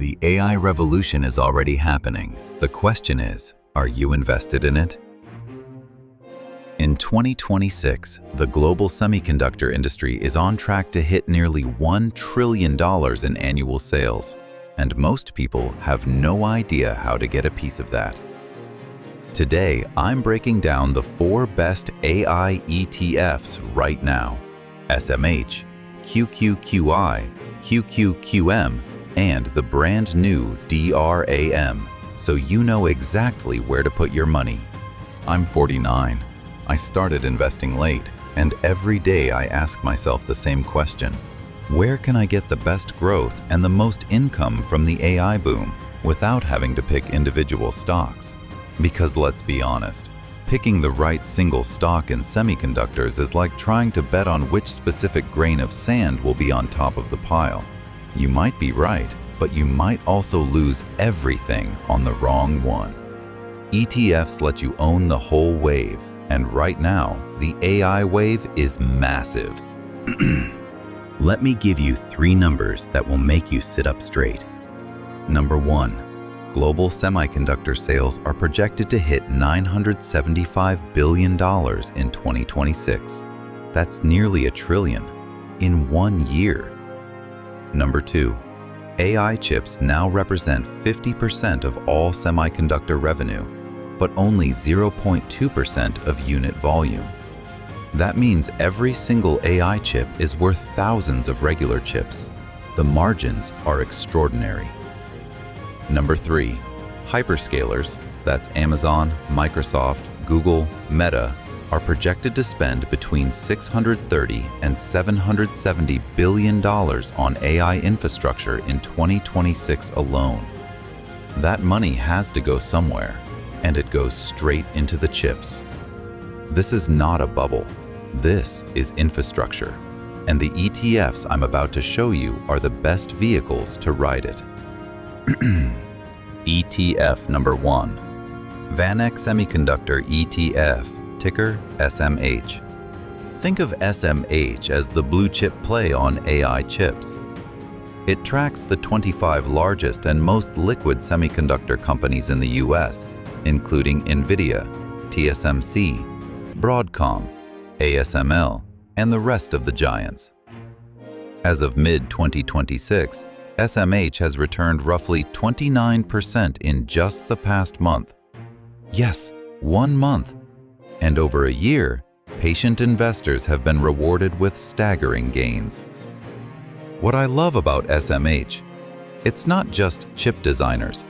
The AI revolution is already happening. The question is, are you invested in it? In 2026, the global semiconductor industry is on track to hit nearly $1 trillion in annual sales, and most people have no idea how to get a piece of that. Today, I'm breaking down the 4 best AI ETFs right now: SMH, QQQI, QQQM, and the brand new DRAM, so you know exactly where to put your money. I'm 49. I started investing late, and every day I ask myself the same question: where can I get the best growth and the most income from the AI boom without having to pick individual stocks? Because let's be honest, picking the right single stock in semiconductors is like trying to bet on which specific grain of sand will be on top of the pile. You might be right, but you might also lose everything on the wrong one. ETFs let you own the whole wave, and right now, the AI wave is massive. Let me give you 3 numbers that will make you sit up straight. Number 1, global semiconductor sales are projected to hit $975 billion in 2026. That's nearly $1 trillion in 1 year. Number 2, AI chips now represent 50% of all semiconductor revenue, but only 0.2% of unit volume. That means every single AI chip is worth thousands of regular chips. The margins are extraordinary. Number 3, hyperscalers, that's Amazon, Microsoft, Google, Meta, are projected to spend between $630 and $770 billion on AI infrastructure in 2026 alone. That money has to go somewhere, and it goes straight into the chips. This is not a bubble. This is infrastructure, and the ETFs I'm about to show you are the best vehicles to ride it. ETF number 1, VanEck Semiconductor ETF, ticker SMH. Think of SMH as the blue chip play on AI chips. It tracks the 25 largest and most liquid semiconductor companies in the US, including NVIDIA, TSMC, Broadcom, ASML, and the rest of the giants. As of mid-2026, SMH has returned roughly 29% in just the past month. Yes, 1 month. And over a year, patient investors have been rewarded with staggering gains. What I love about SMH, it's not just chip designers.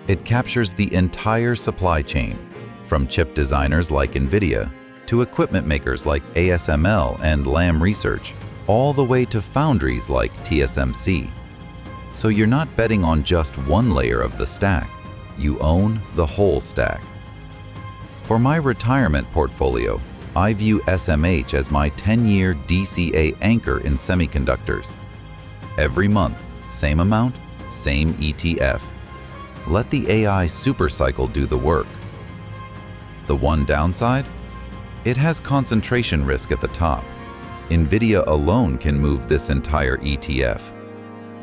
It captures the entire supply chain, from chip designers like NVIDIA to equipment makers like ASML and Lam Research, all the way to foundries like TSMC. So you're not betting on just one layer of the stack. You own the whole stack. For my retirement portfolio, I view SMH as my 10-year DCA anchor in semiconductors. Every month, same amount, same ETF. Let the AI Supercycle do the work. The one downside? It has concentration risk at the top. NVIDIA alone can move this entire ETF.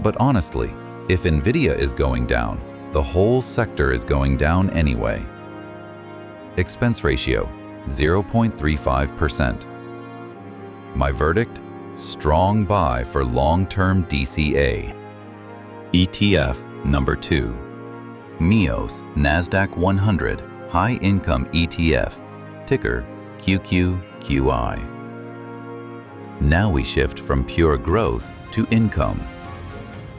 But honestly, if NVIDIA is going down, the whole sector is going down anyway. Expense ratio, 0.35%. My verdict? Strong buy for long-term DCA. ETF number 2. MIOS Nasdaq 100 High Income ETF, ticker QQQI. Now we shift from pure growth to income.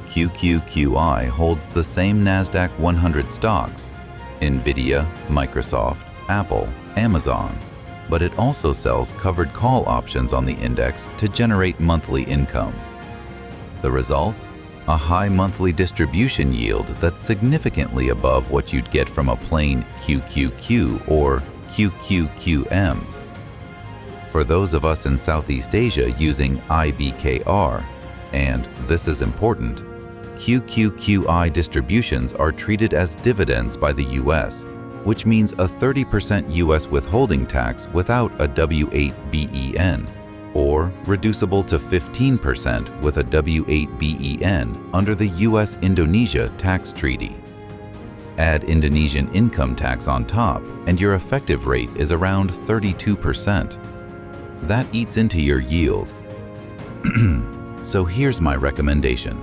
QQQI holds the same Nasdaq 100 stocks, NVIDIA, Microsoft, Apple, Amazon, but it also sells covered call options on the index to generate monthly income. The result? A high monthly distribution yield that's significantly above what you'd get from a plain QQQ or QQQM. For those of us in Southeast Asia using IBKR, and this is important, QQQI distributions are treated as dividends by the US, which means a 30% US withholding tax without a W-8 BEN. or reducible to 15% with a W8BEN under the US-Indonesia tax treaty. Add Indonesian income tax on top, and your effective rate is around 32%. That eats into your yield. So here's my recommendation.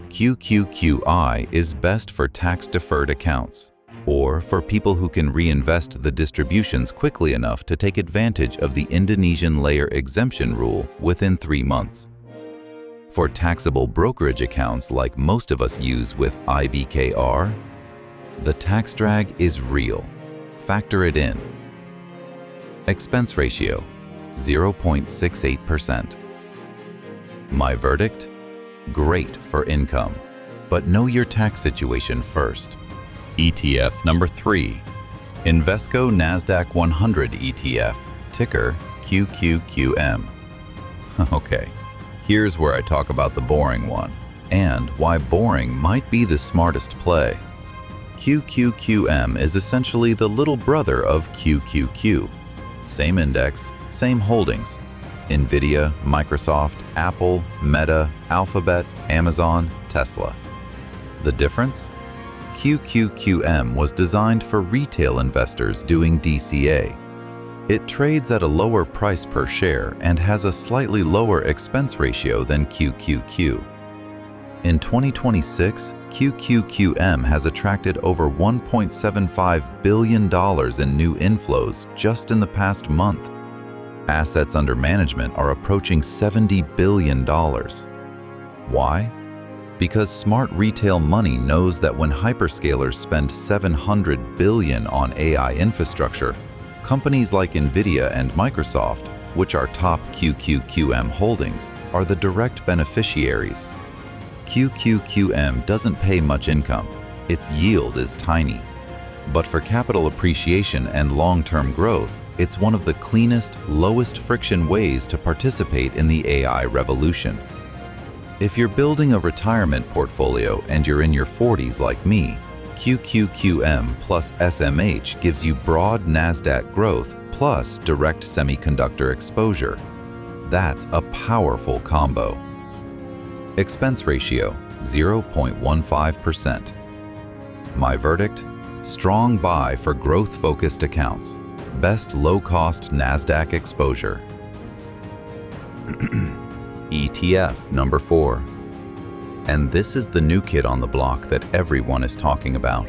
QQQI is best for tax-deferred accounts, or for people who can reinvest the distributions quickly enough to take advantage of the Indonesian layer exemption rule within 3 months. For taxable brokerage accounts like most of us use with IBKR, the tax drag is real. Factor it in. Expense ratio, 0.68%. My verdict? Great for income, but know your tax situation first. ETF number 3, Invesco Nasdaq 100 ETF, ticker QQQM. Okay, here's where I talk about the boring one, and why boring might be the smartest play. QQQM is essentially the little brother of QQQ. Same index, same holdings. NVIDIA, Microsoft, Apple, Meta, Alphabet, Amazon, Tesla. The difference? QQQM was designed for retail investors doing DCA. It trades at a lower price per share and has a slightly lower expense ratio than QQQ. In 2026, QQQM has attracted over $1.75 billion in new inflows just in the past month. Assets under management are approaching $70 billion. Why? Because smart retail money knows that when hyperscalers spend $700 billion on AI infrastructure, companies like NVIDIA and Microsoft, which are top QQQM holdings, are the direct beneficiaries. QQQM doesn't pay much income. Its yield is tiny. But for capital appreciation and long-term growth, it's one of the cleanest, lowest friction ways to participate in the AI revolution. If you're building a retirement portfolio and you're in your 40s like me, QQQM plus SMH gives you broad Nasdaq growth plus direct semiconductor exposure. That's a powerful combo. Expense ratio, 0.15%. My verdict? Strong buy for growth-focused accounts. Best low-cost Nasdaq exposure. ETF number 4. And this is the new kid on the block that everyone is talking about.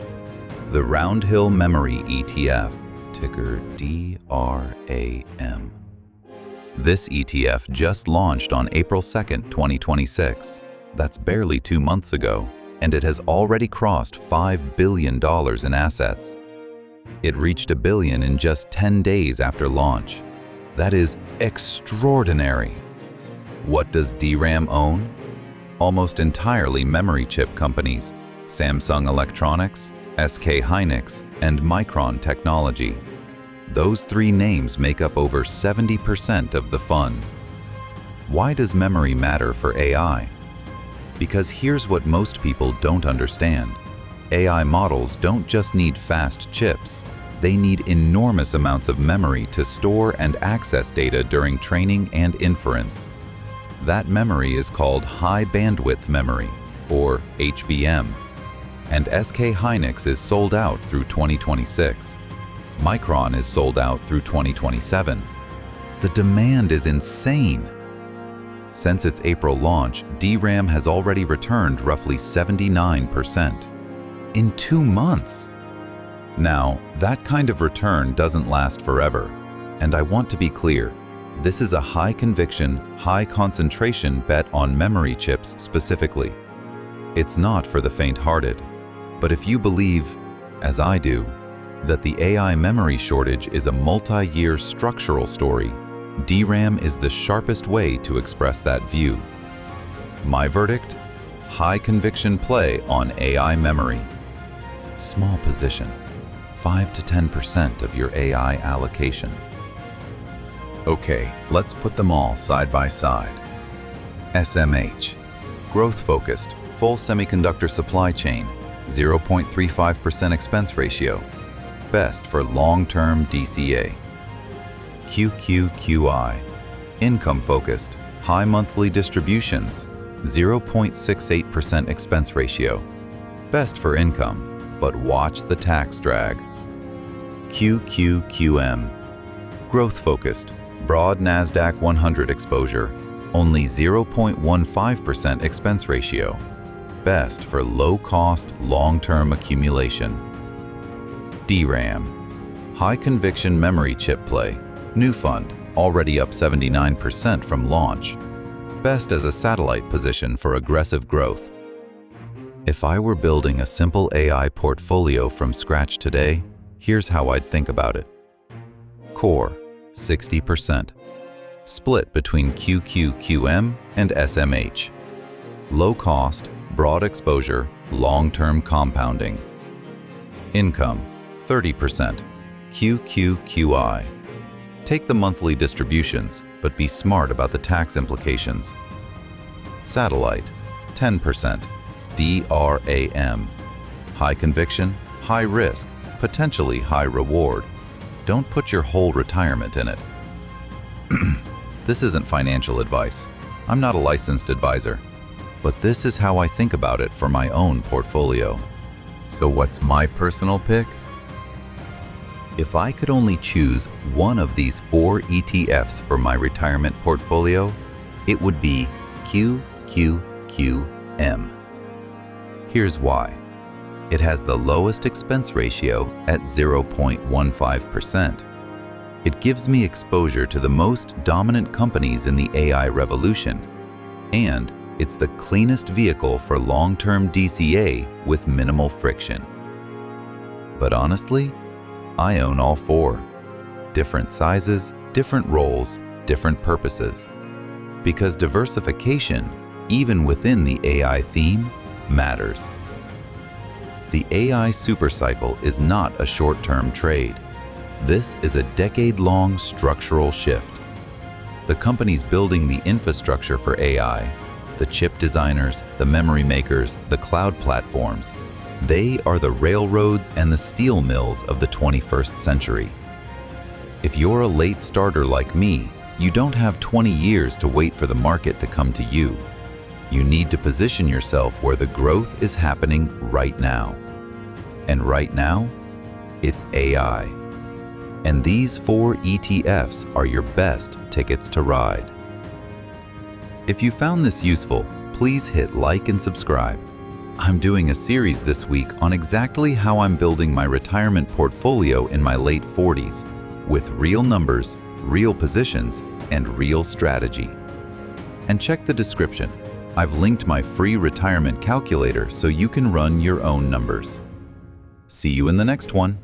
The Roundhill Memory ETF, ticker DRAM. This ETF just launched on April 2nd, 2026. That's barely 2 months ago, and it has already crossed $5 billion in assets. It reached $1 billion in just 10 days after launch. That is extraordinary. What does DRAM own? Almost entirely memory chip companies, Samsung Electronics, SK Hynix, and Micron Technology. Those 3 names make up over 70% of the fund. Why does memory matter for AI? Because here's what most people don't understand. AI models don't just need fast chips. They need enormous amounts of memory to store and access data during training and inference. That memory is called high bandwidth memory, or HBM. And SK Hynix is sold out through 2026. Micron is sold out through 2027. The demand is insane. Since its April launch, DRAM has already returned roughly 79%. In 2 months! Now, that kind of return doesn't last forever. And I want to be clear, this is a high-conviction, high-concentration bet on memory chips specifically. It's not for the faint-hearted. But if you believe, as I do, that the AI memory shortage is a multi-year structural story, DRAM is the sharpest way to express that view. My verdict? High-conviction play on AI memory. Small position, 5 to 10% of your AI allocation. Okay, let's put them all side by side. SMH, growth-focused, full semiconductor supply chain, 0.35% expense ratio, best for long-term DCA. QQQI, Income-focused, high monthly distributions, 0.68% expense ratio. Best for income, but watch the tax drag. QQQM. Growth-focused, broad Nasdaq 100 exposure, only 0.15% expense ratio. Best for low-cost, long-term accumulation. DRAM. High-conviction memory chip play, new fund, already up 79% from launch. Best as a satellite position for aggressive growth. If I were building a simple AI portfolio from scratch today, here's how I'd think about it. Core, 60%. Split between QQQM and SMH. Low cost, broad exposure, long-term compounding. Income, 30%. QQQI. Take the monthly distributions, but be smart about the tax implications. Satellite, 10%. DRAM. High conviction, high risk, potentially high reward. Don't put your whole retirement in it. This isn't financial advice. I'm not a licensed advisor, but this is how I think about it for my own portfolio. So what's my personal pick? If I could only choose one of these 4 ETFs for my retirement portfolio, it would be QQQM. Here's why. It has the lowest expense ratio at 0.15%. It gives me exposure to the most dominant companies in the AI revolution, and it's the cleanest vehicle for long-term DCA with minimal friction. But honestly, I own all 4. Different sizes, different roles, different purposes. Because diversification, even within the AI theme, matters. The AI Supercycle is not a short-term trade. This is a decade-long structural shift. The companies building the infrastructure for AI, the chip designers, the memory makers, the cloud platforms, they are the railroads and the steel mills of the 21st century. If you're a late starter like me, you don't have 20 years to wait for the market to come to you. You need to position yourself where the growth is happening right now. And right now, it's AI. And these 4 ETFs are your best tickets to ride. If you found this useful, please hit like and subscribe. I'm doing a series this week on exactly how I'm building my retirement portfolio in my late 40s, with real numbers, real positions, and real strategy. And check the description. I've linked my free retirement calculator so you can run your own numbers. See you in the next one.